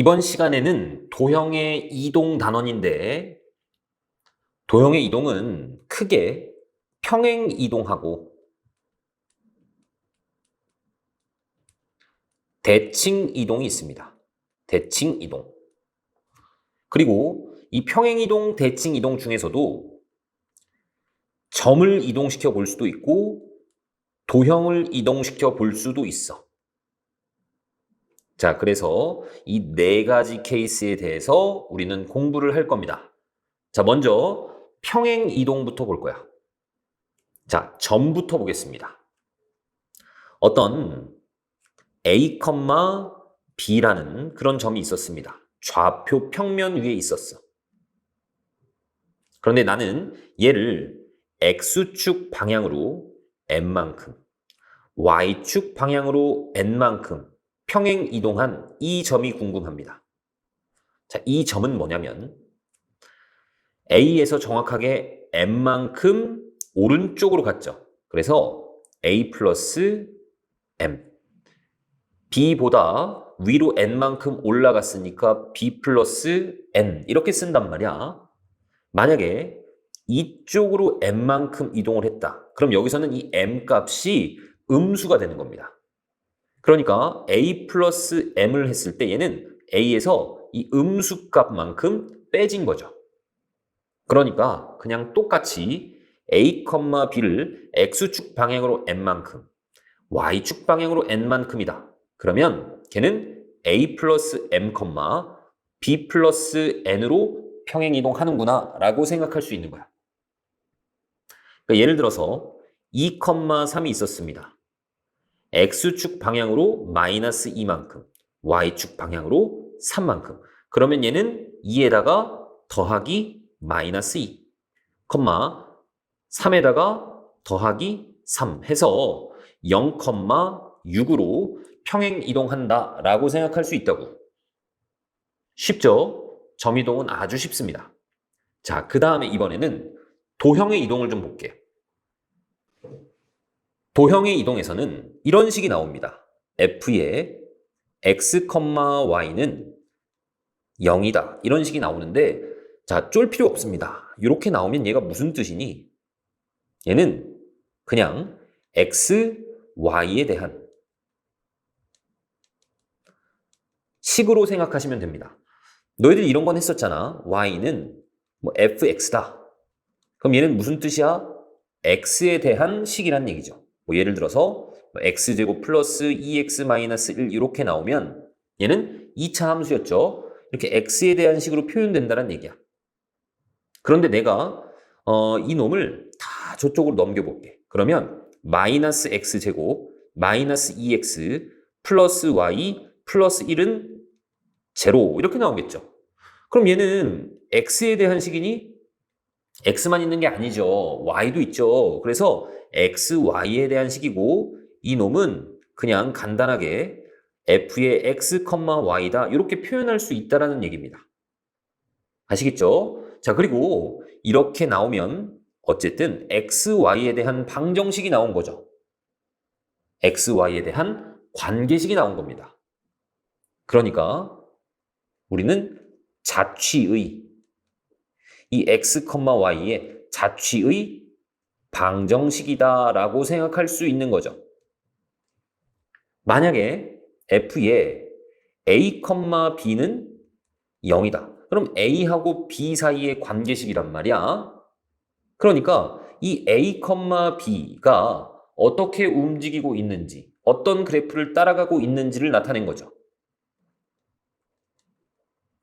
이번 시간에는 도형의 이동 단원인데 도형의 이동은 크게 평행 이동하고 대칭 이동이 있습니다. 대칭 이동. 그리고 이 평행 이동, 대칭 이동 중에서도 점을 이동시켜 볼 수도 있고 도형을 이동시켜 볼 수도 있어. 자, 그래서 이 네 가지 케이스에 대해서 우리는 공부를 할 겁니다. 자, 먼저 평행 이동부터 볼 거야. 자, 점부터 보겠습니다. 어떤 A, B라는 그런 점이 있었습니다. 좌표 평면 위에 있었어. 그런데 나는 얘를 X축 방향으로 n만큼, Y축 방향으로 n만큼 평행 이동한 이 점이 궁금합니다. 자, 이 점은 뭐냐면 A에서 정확하게 n만큼 오른쪽으로 갔죠. 그래서 A 플러스 M. B보다 위로 n만큼 올라갔으니까 B 플러스 N 이렇게 쓴단 말이야. 만약에 이쪽으로 m만큼 이동을 했다. 그럼 여기서는 이 m 값이 음수가 되는 겁니다. 그러니까 A 플러스 M을 했을 때 얘는 A에서 이 음수 값만큼 빼진 거죠. 그러니까 그냥 똑같이 A, B를 X축 방향으로 n만큼, Y축 방향으로 n만큼이다. 그러면 걔는 A 플러스 M, B 플러스 N으로 평행 이동하는구나 라고 생각할 수 있는 거야. 그러니까 예를 들어서 2, 3이 있었습니다. X축 방향으로 마이너스 2만큼, Y축 방향으로 3만큼. 그러면 얘는 2에다가 더하기 마이너스 2, 3에다가 더하기 3 해서 0,6으로 평행 이동한다 라고 생각할 수 있다고. 쉽죠? 점 이동은 아주 쉽습니다. 자, 그 다음에 이번에는 도형의 이동을 좀 볼게요. 도형의 이동에서는 이런 식이 나옵니다. F의 X, Y는 0이다. 이런 식이 나오는데 자, 쫄 필요 없습니다. 이렇게 나오면 얘가 무슨 뜻이니? 얘는 그냥 X, Y에 대한 식으로 생각하시면 됩니다. 너희들 이런 건 했었잖아. Y는 뭐 fx다. 그럼 얘는 무슨 뜻이야? x에 대한 식이란 얘기죠. 뭐 예를 들어서 x제곱 플러스 2x 마이너스 1 이렇게 나오면 얘는 2차 함수였죠. 이렇게 x에 대한 식으로 표현된다는 얘기야. 그런데 내가 이 놈을 다 저쪽으로 넘겨볼게. 그러면 마이너스 x제곱 마이너스 2x 플러스 y 플러스 1은 제로 이렇게 나오겠죠. 그럼 얘는 x에 대한 식이니? x만 있는 게 아니죠. y도 있죠. 그래서 x, y에 대한 식이고 이 놈은 그냥 간단하게 f의 x, y다 이렇게 표현할 수 있다는 얘기입니다. 아시겠죠? 자, 그리고 이렇게 나오면 어쨌든 x, y에 대한 방정식이 나온 거죠. x, y에 대한 관계식이 나온 겁니다. 그러니까 우리는 자취의 이 x, y의 자취의 방정식이다라고 생각할 수 있는 거죠. 만약에 f의 a, b는 0이다. 그럼 a하고 b 사이의 관계식이란 말이야. 그러니까 이 a, b가 어떻게 움직이고 있는지, 어떤 그래프를 따라가고 있는지를 나타낸 거죠.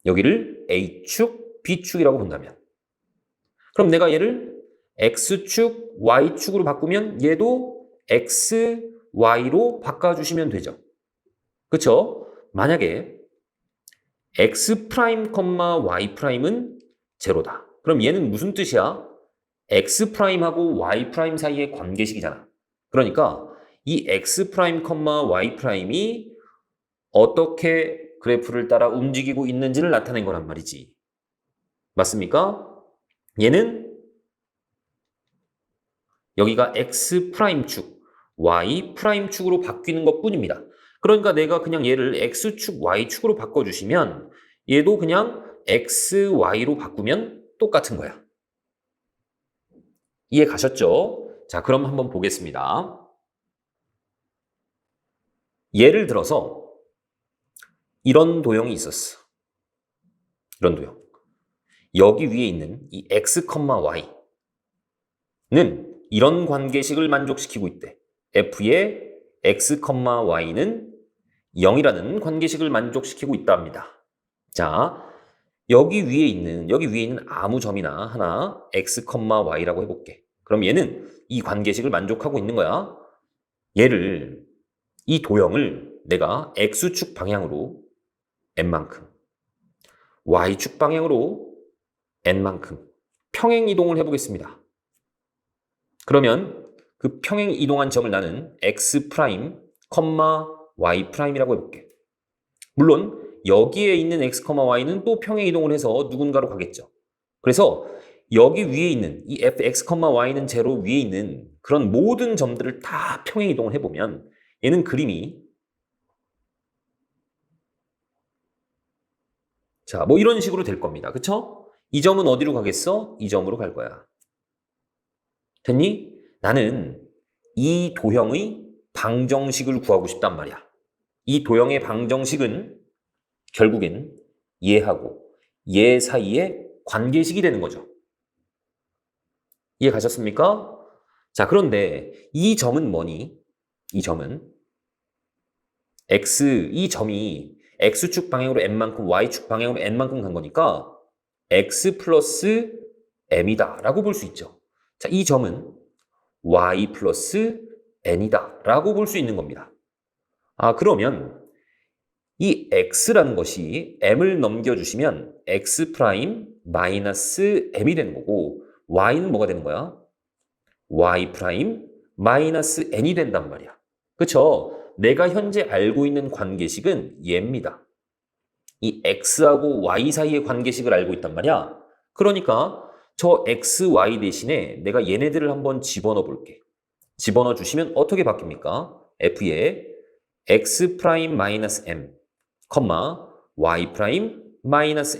여기를 A축, B축이라고 본다면. 그럼 내가 얘를 X축, Y축으로 바꾸면 얘도 X, Y로 바꿔주시면 되죠. 그쵸? 만약에 X', Y''은 제로다. 그럼 얘는 무슨 뜻이야? X'하고 Y' 사이의 관계식이잖아. 그러니까 이 X', Y''이 어떻게 그래프를 따라 움직이고 있는지를 나타낸 거란 말이지. 맞습니까? 얘는 여기가 X'축, Y'축으로 바뀌는 것 뿐입니다. 그러니까 내가 그냥 얘를 x축, y축으로 바꿔주시면 얘도 그냥 x, y로 바꾸면 똑같은 거야. 이해 가셨죠? 자, 그럼 한번 보겠습니다. 예를 들어서 이런 도형이 있었어. 이런 도형. 여기 위에 있는 이 x, y는 이런 관계식을 만족시키고 있대. f의 x, y는 0이라는 관계식을 만족시키고 있다 합니다. 자, 여기 위에 있는 아무 점이나 하나 x, y라고 해볼게. 그럼 얘는 이 관계식을 만족하고 있는 거야. 이 도형을 내가 x축 방향으로 n만큼, y축 방향으로 n만큼 평행 이동을 해보겠습니다. 그러면 그 평행 이동한 점을 나는 x', y'이라고 해볼게. 물론 여기에 있는 x, y는 또 평행 이동을 해서 누군가로 가겠죠. 그래서 여기 위에 있는 이 fx, y는 제로 위에 있는 그런 모든 점들을 다 평행 이동을 해보면 얘는 그림이 자, 뭐 이런 식으로 될 겁니다. 그쵸? 이 점은 어디로 가겠어? 이 점으로 갈 거야. 됐니? 나는 이 도형의 방정식을 구하고 싶단 말이야. 이 도형의 방정식은 결국엔 얘하고 얘 사이의 관계식이 되는 거죠. 이해 가셨습니까? 자, 그런데 이 점은 뭐니? 이 점은 이 점이 x축 방향으로 n만큼 y축 방향으로 n만큼 간 거니까 x 플러스 m이다 라고 볼 수 있죠. 자, 이 점은 y 플러스 n이다 라고 볼 수 있는 겁니다. 아, 그러면 이 x라는 것이 m을 넘겨주시면 x 프라임 마이너스 m이 되는 거고 y는 뭐가 되는 거야? y 프라임 마이너스 n이 된단 말이야. 그쵸? 내가 현재 알고 있는 관계식은 얘입니다. 이 x하고 y 사이의 관계식을 알고 있단 말이야. 그러니까 저 x, y 대신에 내가 얘네들을 한번 집어넣어 볼게. 집어넣어 주시면 어떻게 바뀝니까? f의 x 프라임 마이너스 m, y 프라임 마이너스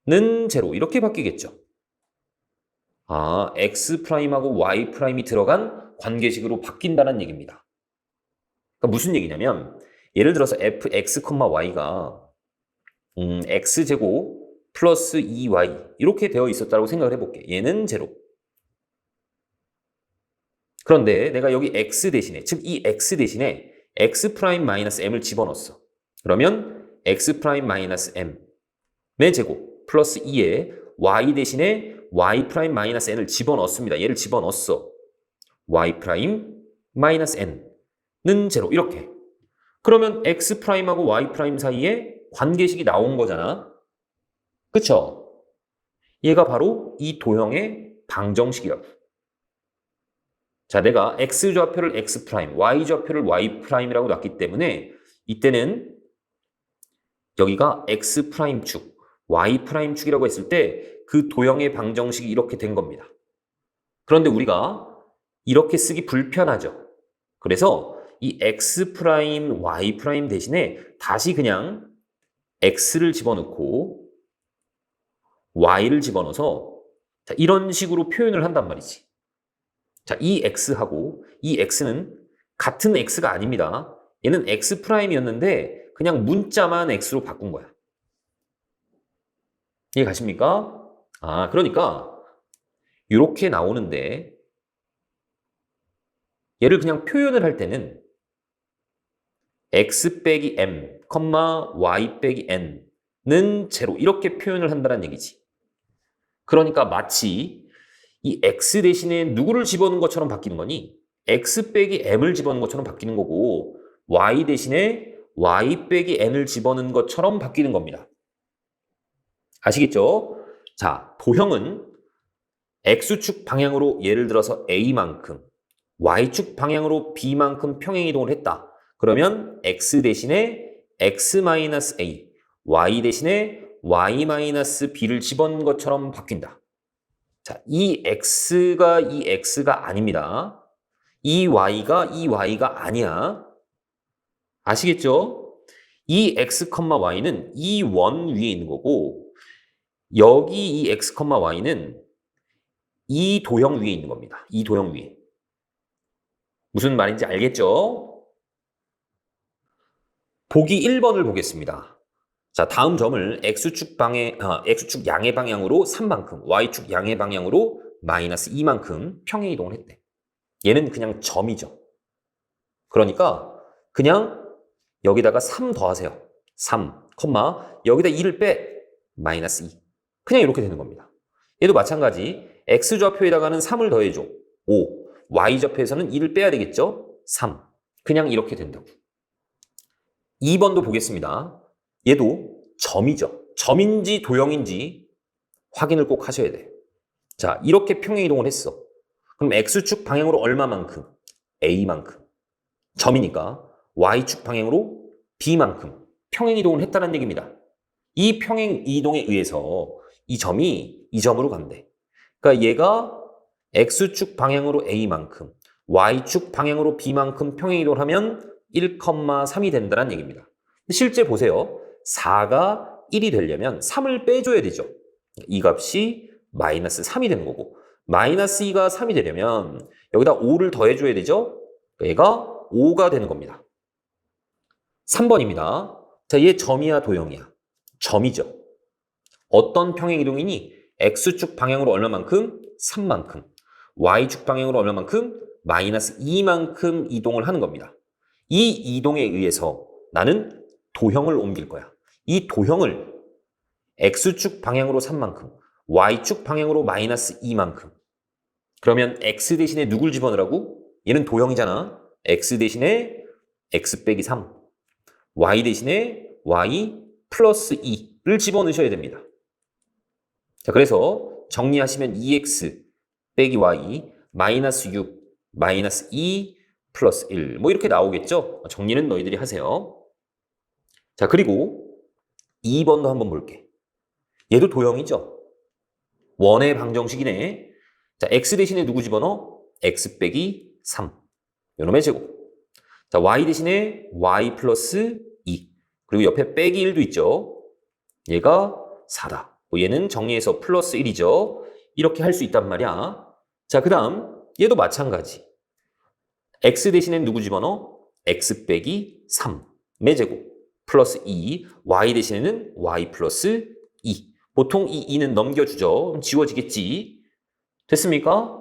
n는 제로 이렇게 바뀌겠죠. 아, x 프라임하고 y 프라임이 들어간 관계식으로 바뀐다는 얘기입니다. 그러니까 무슨 얘기냐면 예를 들어서 fx, y가 x제곱 플러스 2y 이렇게 되어 있었다고 생각을 해볼게. 얘는 제로. 그런데 내가 여기 x 대신에, 즉 이 x 대신에 x 프라임 마이너스 m을 집어넣었어. 그러면 x 프라임 마이너스 m의 제곱 플러스 2에 y 대신에 y 프라임 마이너스 n을 집어넣었습니다. 얘를 집어넣었어. y 프라임 마이너스 n는 제로 이렇게. 그러면 x 프라임하고 y 프라임 사이에 관계식이 나온 거잖아. 그쵸? 얘가 바로 이 도형의 방정식이라고. 자, 내가 x좌표를 x 프라임, y좌표를 y 프라임이라고 놨기 때문에 이때는 여기가 x 프라임 축, y 프라임 축이라고 했을 때 그 도형의 방정식이 이렇게 된 겁니다. 그런데 우리가 이렇게 쓰기 불편하죠. 그래서 이 x 프라임, y 프라임 대신에 다시 그냥 x를 집어넣고 y를 집어넣어서 자, 이런 식으로 표현을 한단 말이지. 자, 이 x하고 이 x는 같은 x가 아닙니다. 얘는 x 프라임이었는데 그냥 문자만 x로 바꾼 거야. 이해 가십니까? 아, 그러니까 이렇게 나오는데 얘를 그냥 표현을 할 때는 x 빼기 m, y 빼기 n는 제로 이렇게 표현을 한다는 얘기지. 그러니까 마치 이 x 대신에 누구를 집어넣은 것처럼 바뀌는 거니? x 빼기 m을 집어넣은 것처럼 바뀌는 거고 y 대신에 y 빼기 n을 집어넣은 것처럼 바뀌는 겁니다. 아시겠죠? 자, 도형은 x축 방향으로 예를 들어서 a만큼 y축 방향으로 b만큼 평행 이동을 했다. 그러면 x 대신에 x-a, y 대신에 y-b를 집어넣은 것처럼 바뀐다. 자, 이 x가 아닙니다. 이 y가 아니야. 아시겠죠? 이 x, y는 이 원 위에 있는 거고 여기 이 x, y는 이 도형 위에 있는 겁니다. 이 도형 위에. 무슨 말인지 알겠죠? 보기 1번을 보겠습니다. 자, 다음 점을 x축 양의 방향으로 3만큼, y축 양의 방향으로 마이너스 2만큼 평행 이동을 했대. 얘는 그냥 점이죠. 그러니까 그냥 여기다가 3 더하세요. 3, 여기다 2를 빼, 마이너스 2. 그냥 이렇게 되는 겁니다. 얘도 마찬가지. x좌표에다가는 3을 더해줘. 5. y좌표에서는 2를 빼야 되겠죠? 3. 그냥 이렇게 된다고. 2번도 보겠습니다. 얘도 점이죠. 점인지 도형인지 확인을 꼭 하셔야 돼. 자, 이렇게 평행 이동을 했어. 그럼 x축 방향으로 얼마만큼? a만큼. 점이니까 y축 방향으로 b만큼 평행 이동을 했다는 얘기입니다. 이 평행 이동에 의해서 이 점이 이 점으로 간대. 그러니까 얘가 x축 방향으로 a만큼, y축 방향으로 b만큼 평행 이동을 하면 1,3이 된다는 얘기입니다. 실제 보세요. 4가 1이 되려면 3을 빼줘야 되죠. 이 값이 마이너스 3이 되는 거고 마이너스 2가 3이 되려면 여기다 5를 더해줘야 되죠. 얘가 5가 되는 겁니다. 3번입니다. 자, 얘 점이야 도형이야? 점이죠. 어떤 평행 이동이니? x축 방향으로 얼마만큼? 3만큼. y축 방향으로 얼마만큼? 마이너스 2만큼 이동을 하는 겁니다. 이 이동에 의해서 나는 도형을 옮길 거야. 이 도형을 x축 방향으로 3만큼, y축 방향으로 마이너스 2만큼. 그러면 x 대신에 누굴 집어넣으라고? 얘는 도형이잖아. x 대신에 x 빼기 3, y 대신에 y 플러스 2를 집어넣으셔야 됩니다. 자, 그래서 정리하시면 2x 빼기 y 마이너스 6 마이너스 2 플러스 1 뭐 이렇게 나오겠죠? 정리는 너희들이 하세요. 자, 그리고 2번도 한번 볼게. 얘도 도형이죠? 원의 방정식이네. 자, x 대신에 누구 집어넣어? x 빼기 3 요놈의 제곱. 자, y 대신에 y 플러스 2 그리고 옆에 빼기 1도 있죠? 얘가 4다. 얘는 정리해서 플러스 1이죠. 이렇게 할 수 있단 말이야. 자, 그 다음 얘도 마찬가지. x 대신에 누구 집어넣어? x 빼기 3의 제곱 플러스 2, y 대신에는 y 플러스 2. 보통 이 2는 넘겨주죠. 그럼 지워지겠지. 됐습니까?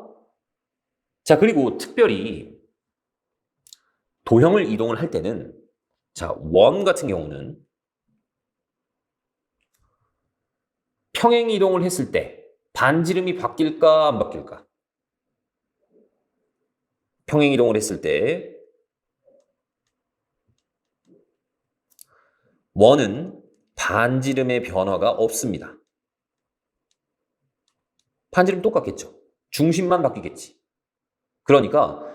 자, 그리고 특별히 도형을 이동을 할 때는 자, 원 같은 경우는 평행 이동을 했을 때 반지름이 바뀔까 안 바뀔까? 평행 이동을 했을 때 원은 반지름의 변화가 없습니다. 반지름 똑같겠죠. 중심만 바뀌겠지. 그러니까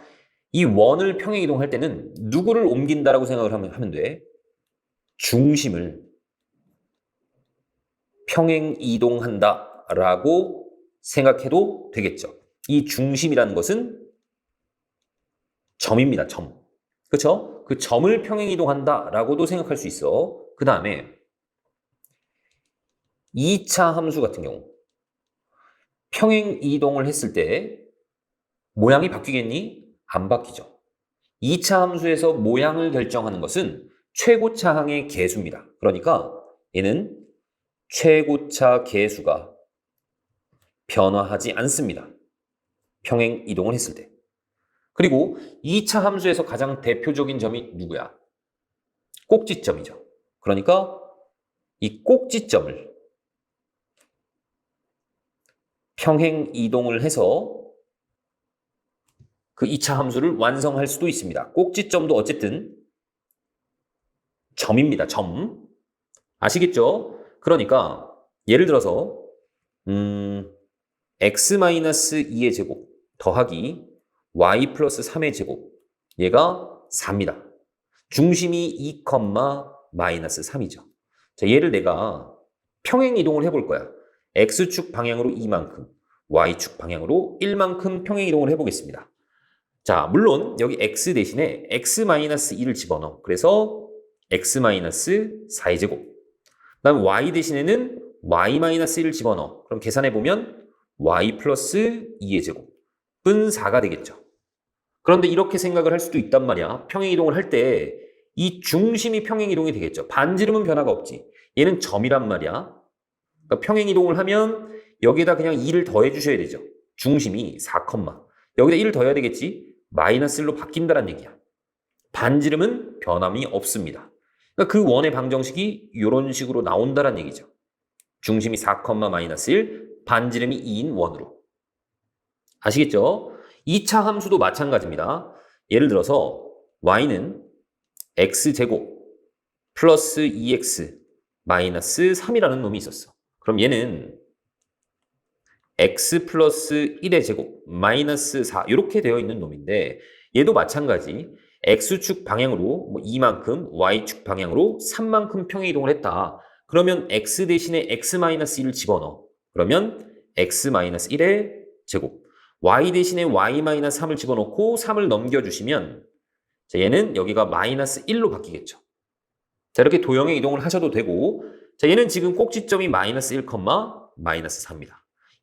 이 원을 평행 이동할 때는 누구를 옮긴다라고 생각을 하면 돼? 중심을 평행 이동한다라고 생각해도 되겠죠. 이 중심이라는 것은 점입니다. 점. 그렇죠? 그 점을 평행 이동한다라고도 생각할 수 있어. 그 다음에 2차 함수 같은 경우 평행 이동을 했을 때 모양이 바뀌겠니? 안 바뀌죠. 2차 함수에서 모양을 결정하는 것은 최고차항의 계수입니다. 그러니까 얘는 최고차 계수가 변화하지 않습니다. 평행 이동을 했을 때. 그리고 2차 함수에서 가장 대표적인 점이 누구야? 꼭지점이죠. 그러니까 이 꼭지점을 평행 이동을 해서 그 2차 함수를 완성할 수도 있습니다. 꼭지점도 어쨌든 점입니다. 점. 아시겠죠? 그러니까 예를 들어서 x-2의 제곱 더하기 y 플러스 3의 제곱 얘가 4입니다. 중심이 2, 마이너스 3이죠. 자, 얘를 내가 평행 이동을 해볼 거야. x축 방향으로 2만큼, y축 방향으로 1만큼 평행 이동을 해보겠습니다. 자, 물론 여기 x 대신에 x-2를 집어넣어. 그래서 x-4의 제곱. 그 다음 y 대신에는 y-1을 집어넣어. 그럼 계산해보면 y 플러스 2의 제곱은 4가 되겠죠. 그런데 이렇게 생각을 할 수도 있단 말이야. 평행이동을 할 때 이 중심이 평행이동이 되겠죠. 반지름은 변화가 없지. 얘는 점이란 말이야. 그러니까 평행이동을 하면 여기에다 그냥 2를 더해 주셔야 되죠. 중심이 4, 여기다 1을 더해야 되겠지. 마이너스 1로 바뀐다는 얘기야. 반지름은 변함이 없습니다. 그러니까 그 원의 방정식이 이런 식으로 나온다는 얘기죠. 중심이 4, 마이너스 1, 반지름이 2인 원으로. 아시겠죠? 2차 함수도 마찬가지입니다. 예를 들어서 y는 x제곱 플러스 2x 마이너스 3이라는 놈이 있었어. 그럼 얘는 x 플러스 1의 제곱 마이너스 4 이렇게 되어 있는 놈인데 얘도 마찬가지 x축 방향으로 이만큼 y축 방향으로 3만큼 평행이동을 했다. 그러면 x 대신에 x-1을 집어넣어. 그러면 x-1의 제곱 y 대신에 y-3을 집어넣고 3을 넘겨주시면 자, 얘는 여기가 마이너스 1로 바뀌겠죠. 자, 이렇게 도형의 이동을 하셔도 되고 자, 얘는 지금 꼭지점이 마이너스 1, 마이너스 4입니다.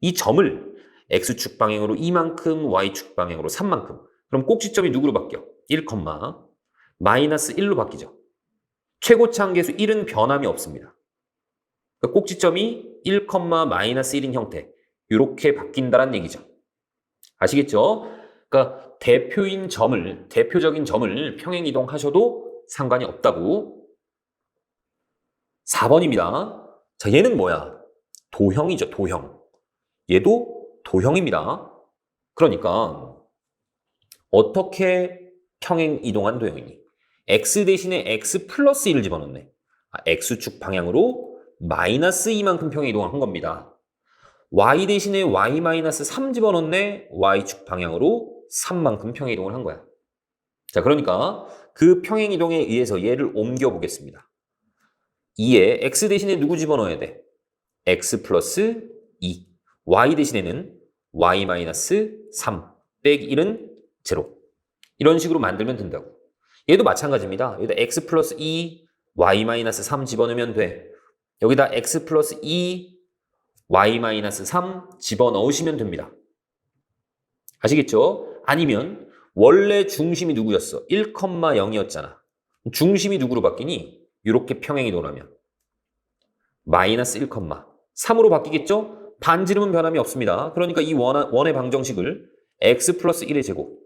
이 점을 x축 방향으로 이만큼, y축 방향으로 3만큼. 그럼 꼭지점이 누구로 바뀌어? 1, 마이너스 1로 바뀌죠. 최고차 한계수 1은 변함이 없습니다. 그러니까 꼭지점이 1, 마이너스 1인 형태. 이렇게 바뀐다는 얘기죠. 아시겠죠? 그러니까 대표적인 점을 평행이동하셔도 상관이 없다고. 4번입니다. 자, 얘는 뭐야? 도형이죠, 도형. 얘도 도형입니다. 그러니까 어떻게 평행이동한 도형이니? x 대신에 x 플러스 1을 집어넣네. x축 방향으로 마이너스 2만큼 평행이동을 한 겁니다. y 대신에 y-3 집어넣네. y축 방향으로 3만큼 평행이동을 한 거야. 자, 그러니까 그 평행이동에 의해서 얘를 옮겨보겠습니다. 2에 x 대신에 누구 집어넣어야 돼? x 플러스 2. y 대신에는 y-3 빼기 1은 0. 이런 식으로 만들면 된다고. 얘도 마찬가지입니다. 여기다 x 플러스 2, y-3 집어넣으면 돼. 여기다 x 플러스 2, y-3 집어넣으시면 됩니다. 아시겠죠? 아니면 원래 중심이 누구였어? 1, 0이었잖아. 중심이 누구로 바뀌니? 이렇게 평행이동을 하면 마이너스 1, 3으로 바뀌겠죠? 반지름은 변함이 없습니다. 그러니까 이 원의 방정식을 x 플러스 1의 제곱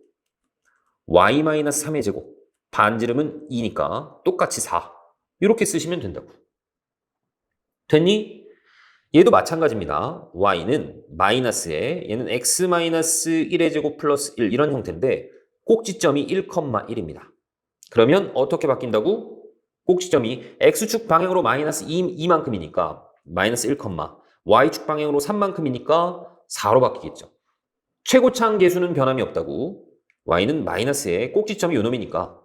y-3의 제곱 반지름은 2니까 똑같이 4 이렇게 쓰시면 된다고. 됐니? 얘도 마찬가지입니다. y는 마이너스에 얘는 x-1의 제곱 플러스 1 이런 형태인데 꼭지점이 1, 1입니다. 그러면 어떻게 바뀐다고? 꼭지점이 x축 방향으로 마이너스 2만큼이니까 마이너스 1, y축 방향으로 3만큼이니까 4로 바뀌겠죠. 최고차 한계수는 변함이 없다고. y는 마이너스에 꼭지점이 요놈이니까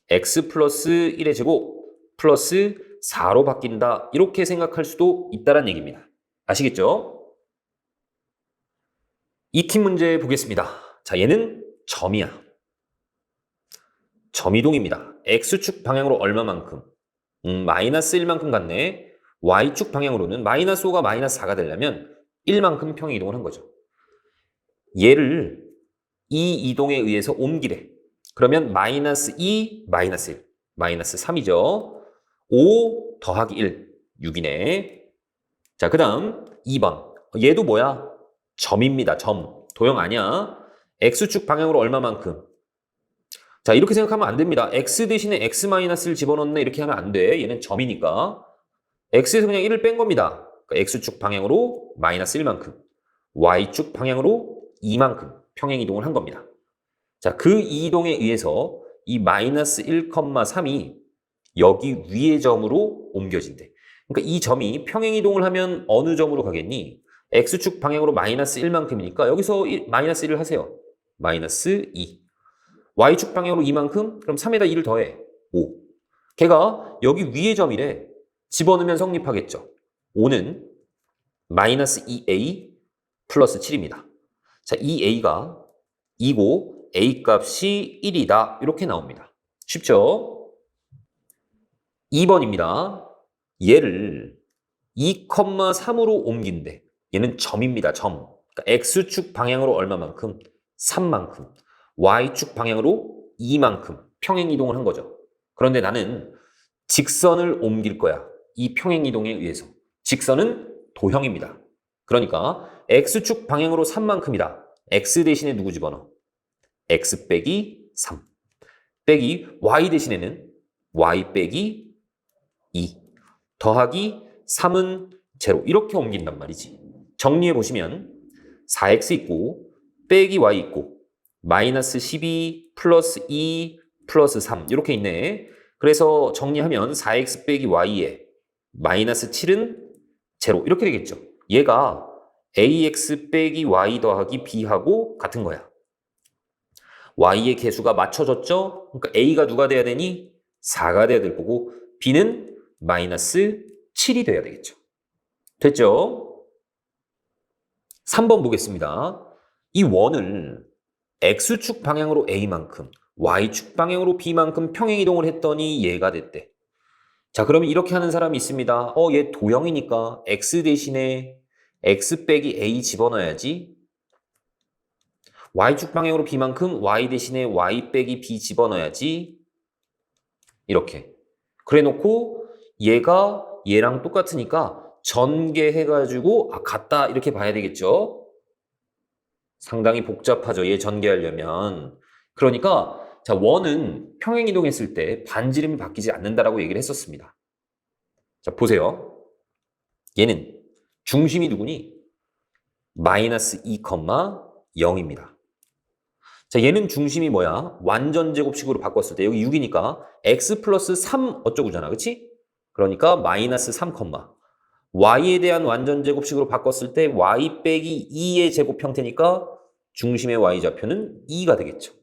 x 플러스 1의 제곱 플러스 4로 바뀐다. 이렇게 생각할 수도 있다는 얘기입니다. 아시겠죠? 익힌 문제 보겠습니다. 자, 얘는 점이야. 점이동입니다. x축 방향으로 얼마만큼? 마이너스 1만큼 갔네. y축 방향으로는 마이너스 5가 마이너스 4가 되려면 1만큼 평행이동을 한 거죠. 얘를 이 이동에 의해서 옮기래. 그러면 마이너스 2, 마이너스 1, 마이너스 3이죠. 5 더하기 1, 6이네. 자, 그 다음 2번. 얘도 뭐야? 점입니다. 점. 도형 아니야. x축 방향으로 얼마만큼? 자, 이렇게 생각하면 안 됩니다. x 대신에 x-를 집어넣네. 이렇게 하면 안 돼. 얘는 점이니까. x에서 그냥 1을 뺀 겁니다. 그러니까 x축 방향으로 마이너스 1만큼, y축 방향으로 2만큼 평행이동을 한 겁니다. 자, 그 이동에 의해서 이 마이너스 1, 3이 여기 위의 점으로 옮겨진대. 그러니까 이 점이 평행이동을 하면 어느 점으로 가겠니? x축 방향으로 마이너스 1만큼이니까 여기서 마이너스 1을 하세요. 마이너스 2. y축 방향으로 2만큼? 그럼 3에다 2를 더해. 5. 걔가 여기 위의 점이래. 집어넣으면 성립하겠죠. 5는 마이너스 2a 플러스 7입니다. 자, 2a가 2고 a 값이 1이다. 이렇게 나옵니다. 쉽죠? 2번입니다. 얘를 2,3으로 옮긴대. 얘는 점입니다. 점. 그러니까 X축 방향으로 얼마만큼? 3만큼. Y축 방향으로 2만큼 평행이동을 한 거죠. 그런데 나는 직선을 옮길 거야. 이 평행이동에 의해서. 직선은 도형입니다. 그러니까 X축 방향으로 3만큼이다. X 대신에 누구 집어넣어? X 빼기 3. 빼기 Y 대신에는 Y 빼기 2. 더하기 3은 제로. 이렇게 옮긴단 말이지. 정리해 보시면 4x 있고 빼기 y 있고 마이너스 12 플러스 2 플러스 3 이렇게 있네. 그래서 정리하면 4x 빼기 y에 마이너스 7은 제로 이렇게 되겠죠. 얘가 ax 빼기 y 더하기 b하고 같은 거야. y의 개수가 맞춰졌죠? 그러니까 a가 누가 돼야 되니? 4가 돼야 될 거고 b는 마이너스 7이 돼야 되겠죠. 됐죠? 3번 보겠습니다. 이 원을 x축 방향으로 a만큼, y축 방향으로 b만큼 평행이동을 했더니 얘가 됐대. 자, 그러면 이렇게 하는 사람이 있습니다. 얘 도형이니까 x 대신에 x 빼기 a 집어넣어야지. y축 방향으로 b만큼 y 대신에 y 빼기 b 집어넣어야지. 이렇게. 그래 놓고 얘가 얘랑 똑같으니까 전개해가지고 같다 이렇게 봐야 되겠죠. 상당히 복잡하죠. 얘 전개하려면. 그러니까 자 원은 평행이동했을 때 반지름이 바뀌지 않는다라고 얘기를 했었습니다. 자 보세요. 얘는 중심이 누구니? 마이너스 2,0입니다. 자 얘는 중심이 뭐야? 완전 제곱식으로 바꿨을 때 여기 6이니까 x 플러스 3 어쩌고잖아. 그치? 그러니까 마이너스 3, y에 대한 완전 제곱식으로 바꿨을 때 y 빼기 2의 제곱 형태니까 중심의 y좌표는 2가 되겠죠.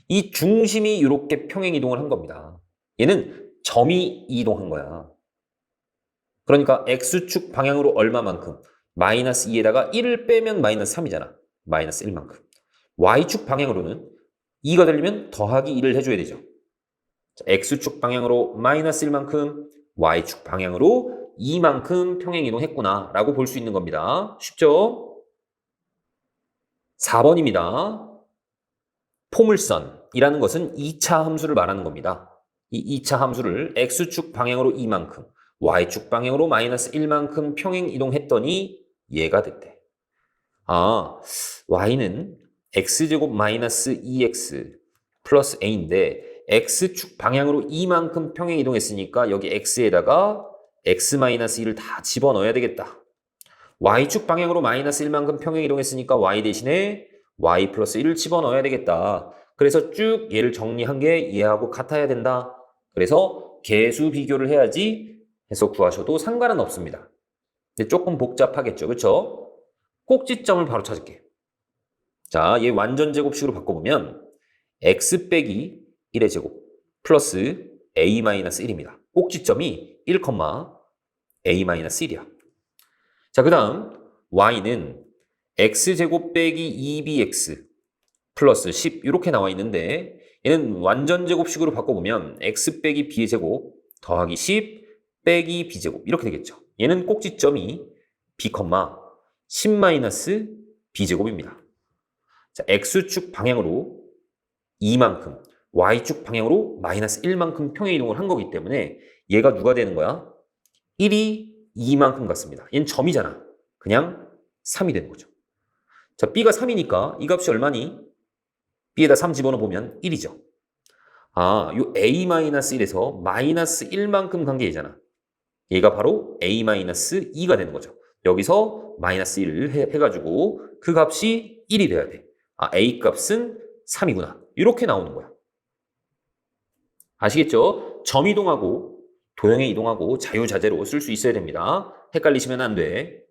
이 중심이 이렇게 평행이동을 한 겁니다. 얘는 점이 이동한 거야. 그러니까 x축 방향으로 얼마만큼? 마이너스 2에다가 1을 빼면 마이너스 3이잖아. 마이너스 1만큼. y축 방향으로는 2가 되려면 더하기 1을 해줘야 되죠. 자, x축 방향으로 마이너스 1만큼, y축 방향으로 2만큼 평행이동했구나 라고 볼 수 있는 겁니다. 쉽죠? 4번입니다. 포물선이라는 것은 2차 함수를 말하는 겁니다. 이 2차 함수를 x축 방향으로 2만큼, y축 방향으로 마이너스 1만큼 평행이동했더니 얘가 됐대. y는 x제곱 마이너스 2x 플러스 a인데 x축 방향으로 2만큼 평행이동했으니까 여기 x에다가 x-1을 다 집어넣어야 되겠다. y축 방향으로 마이너스 1만큼 평행이동했으니까 y 대신에 y 플러스 1을 집어넣어야 되겠다. 그래서 쭉 얘를 정리한 게 얘하고 같아야 된다. 그래서 개수 비교를 해야지 해서 구하셔도 상관은 없습니다. 근데 조금 복잡하겠죠. 그렇죠? 꼭지점을 바로 찾을게. 자, 얘 완전 제곱식으로 바꿔보면 x 빼기 1의 제곱 플러스 a-1입니다. 꼭지점이 1, a-1이야. 자, 그 다음 y는 x제곱 빼기 2bx 플러스 10 이렇게 나와 있는데 얘는 완전 제곱식으로 바꿔보면 x 빼기 b의 제곱 더하기 10 빼기 b제곱 이렇게 되겠죠. 얘는 꼭지점이 b, 10 b제곱입니다. 자, x축 방향으로 2만큼, y축 방향으로 마이너스 1만큼 평행이동을 한 거기 때문에 얘가 누가 되는 거야? 1이 2만큼 같습니다. 얘는 점이잖아. 그냥 3이 되는 거죠. 자, b가 3이니까 이 값이 얼마니? b에다 3 집어넣어보면 1이죠. 요 a-1에서 마이너스 1만큼 간 게 얘잖아. 얘가 바로 a-2가 되는 거죠. 여기서 마이너스 1을 해가지고 그 값이 1이 돼야 돼. a 값은 3이구나. 이렇게 나오는 거야. 아시겠죠? 점 이동하고 도형에 이동하고 자유자재로 쓸 수 있어야 됩니다. 헷갈리시면 안 돼.